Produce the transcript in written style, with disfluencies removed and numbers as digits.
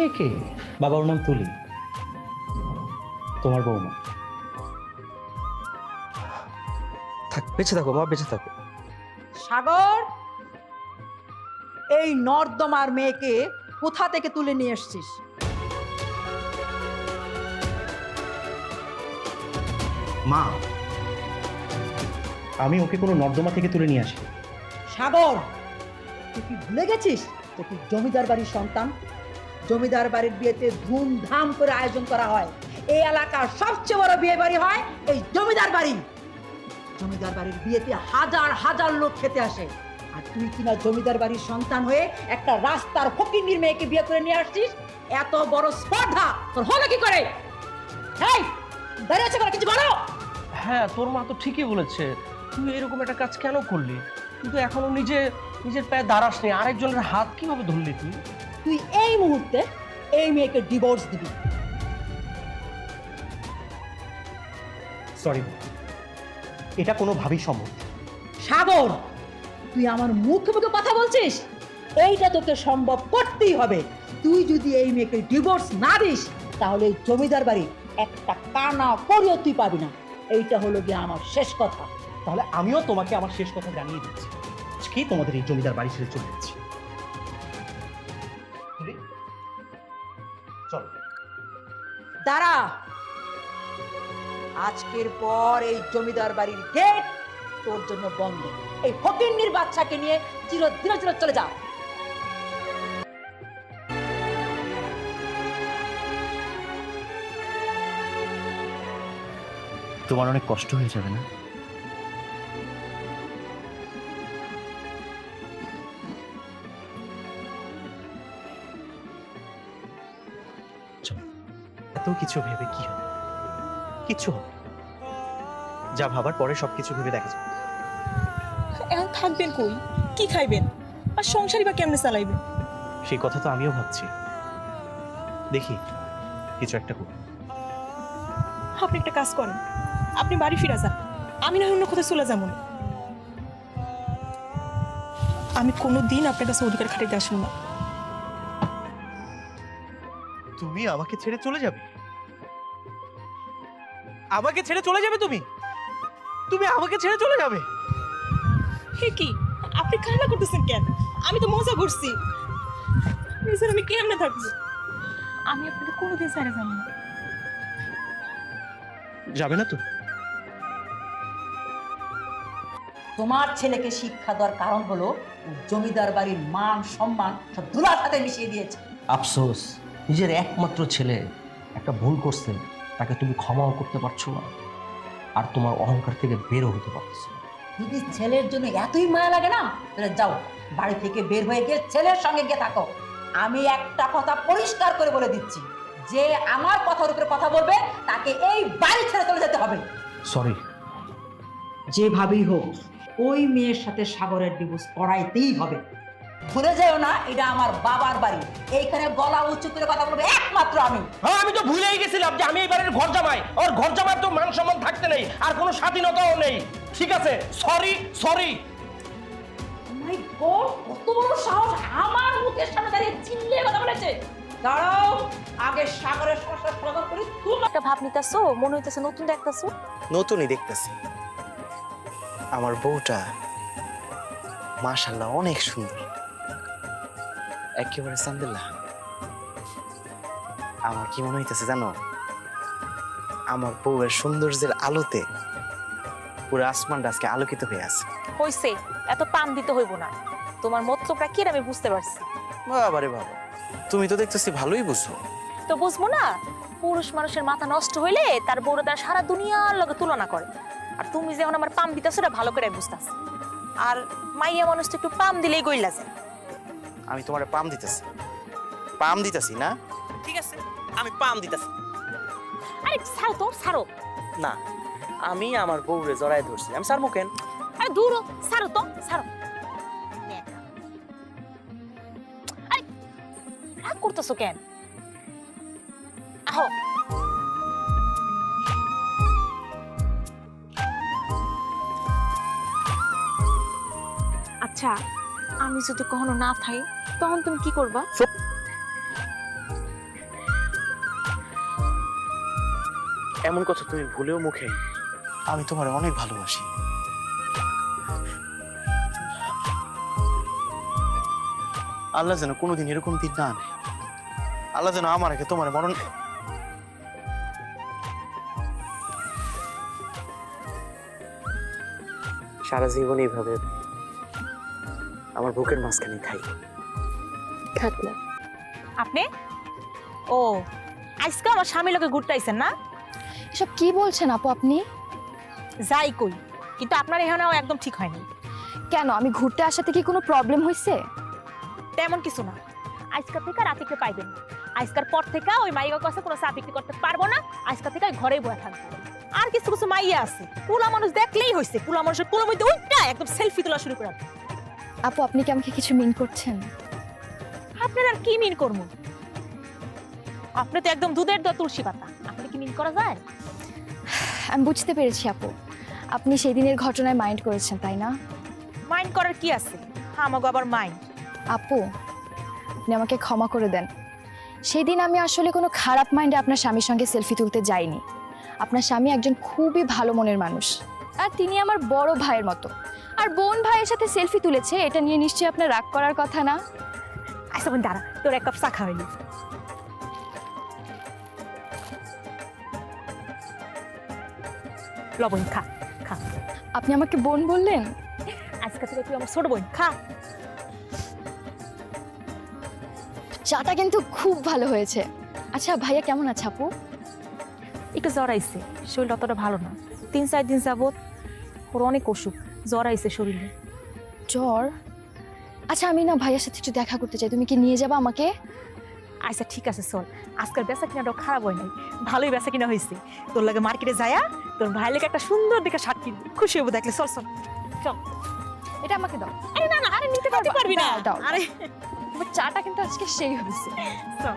মেয়েকে? বাবা, ওর নাম তুলি, তোমার বৌমা। থাক, বেঁচে থাকো মা, বেঁচে থাকো। সাগর, এই নর্দমার মেয়েকে কোথা থেকে তুলে নিয়ে এসছিস? মা, আমি ওকে কোনো নর্দমা থেকে তুলে নিয়ে আসি। সাগর, তুই কি ভুলে গেছিস যে তুই জমিদার বাড়ির সন্তান? জমিদার বাড়ির বিয়েতে ধুমধাম করে আয়োজন করা হয়। এই এলাকার সবচেয়ে বড় বিয়ে বাড়ি হয় এই জমিদার বাড়ি। জমিদার বাড়ির বিয়েতে হাজার হাজার লোক খেতে আসে, আর তুই কিনা জমিদার বাড়ির সন্তান হয়ে একটা রাস্তার ফকিন্নির মেয়েকে বিয়ে করে নিয়ে আসছিস। এত বড় স্পর্ধা তোর হলো কি করে? এই, দাঁড়িয়ে আছে করে কিছু বলো। হ্যাঁ, তোর মা তো ঠিকই বলেছে, তুই এরকম একটা কাজ কেন করলি? কিন্তু এখনো নিজের পায়ে দাঁড়াসনি, আরেকজনের হাত কিভাবে ধরলি তুই? তুই এই মুহূর্তে এই মেয়েকে ডিভোর্স দিবি। সরি, এটা কোনোভাবেই সম্ভব। সাগর, তুই আমার মুখে মুখে কথা বলছিস, এইটা তোকে সম্ভব করতেই হবে। তুই যদি এই মেয়েকে ডিভোর্স না দিস, তাহলে এই জমিদার বাড়ি একটা কানা করেও তুই পাবি না। এইটা হলো গিয়ে আমার শেষ কথা। তাহলে আমিও তোমাকে আমার শেষ কথা জানিয়ে দিচ্ছি, আজকেই তোমাদের এই জমিদার বাড়ি ছেড়ে চলে যাচ্ছি। চলো। দাঁড়া, আজকের পর এই জমিদার বাড়ির গেট তোর জন্য বন্ধ। এই ফকিন্নির বাচ্চাকে নিয়ে চিরদিনের জন্য চলে যা। তোমার অনেক কষ্ট হয়ে যাবে না? এত কিছু ভেবে কি হবে? কিচ্ছু হবে, যা ভাবার পরে সবকিছু ভেবে দেখা যাবে। এখন থাকবেন কই, কি খাইবেন, আর সংসারই বা কেমনে চালাইবেন? সেই কথা তো আমিও ভাবছি, দেখি কিছু একটা করি। আপনি একটা কাজ করেন, আপনি বাড়ি ফিরে যান, আমি না হয় অন্য কোথাও চলে যাবো না। আমি কোনোদিন আপনার কাছে অধিকার খাটাইতে আসুন না। তুমি আমাকে ছেড়ে চলে যাবে? আমাকে ছেড়ে চলে যাবে তুমি? তুমি আমাকে ছেড়ে চলে যাবে? হে কি, আপনি কান্না করতেছেন কেন? আমি তো মজা করছি। স্যার, আমি কেমনে থাকবো? আমি আপনাকে কোনোদিন ছেড়ে যাবো না। যাবে না তো? তোমার ছেলেকে শিক্ষা দেওয়ার কারণ হলো ও জমিদার বাড়ির মান সম্মান সব ধুলার সাথে মিশিয়ে দিয়েছে। আফসোস, নিজের একমাত্র ছেলে একটা ভুল করছে, তাকে তুমি ক্ষমাও করতে পারছো না, আর তোমার অহংকার থেকে বেরও হতে পারছো না। যদি ছেলের জন্য এতই মায়া লাগে না, তাহলে যাও বাড়ি থেকে বের হয়ে গিয়ে ছেলের সঙ্গে গিয়ে থাকো। আমি একটা কথা পরিষ্কার করে বলে দিচ্ছি, যে আমার কথার উপরে কথা বলবে তাকে এই বাড়ি ছেড়ে চলে যেতে হবে। সরি। যেভাবেই হোক ওই মেয়ের সাথে সাগরের ডিভোর্স করাইতেই হবে। ভুলে যাও না, এটা আমার বাবার বাড়ি। এইখানে গলা উঁচু করে কথা বলবো একমাত্র আমি। হ্যাঁ, আমি তো ভুলেই গেছিলাম যে আমি এই বাড়ির ঘর জামাই। ওর ঘর জামাই তো মান সম্মান থাকতে নেই, আর কোনো স্বাধীনতাও নেই। ঠিক আছে, সরি সরি। মাই গড, কত বড় সাহস আমার মুখের সামনে দাঁড়িয়ে চিল্লিয়ে কথা বলেছে। দাঁড়াও, আগে সাগরের সমস্যার সমাধান করি। তুমি একটা ভাব নিতেছো, মনে হইতেছে নতুন দেখতেছো। নতুনই দেখতেছি। আমার বউটা মাশাআল্লাহ অনেক সুন্দর, একেবারে সান্দেল্লা। আমার কি মনে হইতেছে জানো, আমার বউয়ের সৌন্দর্যের আলোতে পুরো আসমানটা আজকে আলোকিত হয়ে আছে। হইছে, এত পাম দিতে হইব না। তোমার মতলবটা কি আমি বুঝতে পারছি। বাবারে বাবা, তুমি তো দেখতেছি ভালোই বুঝো। তো বুঝবো না? পুরুষ মানুষের মাথা নষ্ট হইলে তার বউরা তার সারা দুনিয়ার লগে তুলনা করে। আর তুমি যেমন আমার পাম দিতেছো এটা ভালো করে বুঝতেছি। আর মাইয়া মানুষ তো একটু পাম দিলেই গইলা যায়। আমি তোমারে পাম দিতেছি না? ঠিক আছে, আমি পাম দিতেছি। আরে ছাড়ো তো, ছাড়ো। না, আমি আমার বউরে জড়ায় ধরছি, আমি ছাড়বো কেন? আরে দূর, ছাড়ো তো, ছাড়ো। আরে রাগ করতেছো কেন? আহো। আচ্ছা, আমি যদি কখনো না থাই তখন তুমি কি করবা? এমন কথা তুমি ভুলেও মুখে, আমি তোমার অনেক ভালোবাসি। আল্লাহ যেন কোনোদিন এরকম দিন না আনে। আল্লাহ যেন আমার আগে তোমার মরণ। সারা জীবন এইভাবে আমার বুকের মাঝখানে থাকি। থাক না। আপনি ও আজকে আমার স্বামীর লোকে ঘুরতে আইছেন না? এসব কি বলছেন আপু আপনি? যাই কই, কিন্তু আপনার এখানেও একদম ঠিক হয়নি। কেন, আমি ঘুরতে আসাতে কি কোনো প্রবলেম হয়েছে? তেমন কিছু না। আজকাল থেকে রাতিকে পাইবেন না। আজকাল পর থেকে ওই মাইয়ার কাছে কোনো চা বিক্রি করতে পারবো না। আজকাল থেকে ঘরেই বসে থাকবো। আর কিছু কিছু মাইয়া আছে, পুলা মানুষ দেখলেই হয়েছে, পুলা মানুষের কোলের মধ্যে উঠটা একদম সেলফি তোলা শুরু করে। আপু আপনি কি আমাকে কিছু মিন করছেন? আপনার আর কি মিন করবো? আপনি তো একদম দুধের দোয়া তুলসী পাতা, আপনি কি মিন করা যায়? আমি বুঝতে পেরেছি আপু, আপনি সেই দিনের ঘটনায় মাইন্ড করেছেন তাই না? মাইন্ড করার কি আছে? আমাকে আবার মাইন্ড। আপু আপনি আমাকে ক্ষমা করে দেন। সেই দিন আমি আসলে কোনো খারাপ মাইন্ডে আপনার স্বামীর সঙ্গে সেলফি তুলতে যাইনি। আপনার স্বামী একজন খুবই ভালো মনের মানুষ, আর তিনি আমার বড় ভাইয়ের মতো। আর বোন ভাইয়ের সাথে সেলফি তুলেছে, এটা নিয়ে নিশ্চয়ই আপনার রাগ করার কথা না। আচ্ছা বোন দাঁড়া, তোর এক কাপ চা খাওয়াইলি। লবণ খা খা। আপনি আমাকে বোন বললেন? আজকে থেকে তুই আমার ছোট বোন, খা। চাটা কিন্তু খুব ভালো হয়েছে। আচ্ছা ভাইয়া কেমন আছে আপু? একটু জ্বর আইছে, শরীরটা অতটা ভালো না। 3-4 দিন যাবত ওর অনেক অসুখ, জ্বর আইছে শরীরে। জ্বর? আচ্ছা আমি না ভাইয়ার সাথে একটু দেখা করতে চাই, তুমি কি নিয়ে যাবা আমাকে? আচ্ছা ঠিক আছে চল। আজকাল বেচা কিনাটাও খারাপ হয় নাই, ভালোই বেচা কিনা হয়েছে। তোর লাগে মার্কেটে যায়া তোর ভাইয়ের লাগে একটা সুন্দর দেখে শার্ট কিনবি, খুশি হবো দেখলে। চল চল চল। এটা আমাকে দাও। আরে না না, আরে নিতে পারবি না। দাও, দাও। আরে চাটা কিন্তু আজকে সেই হয়েছে। চল।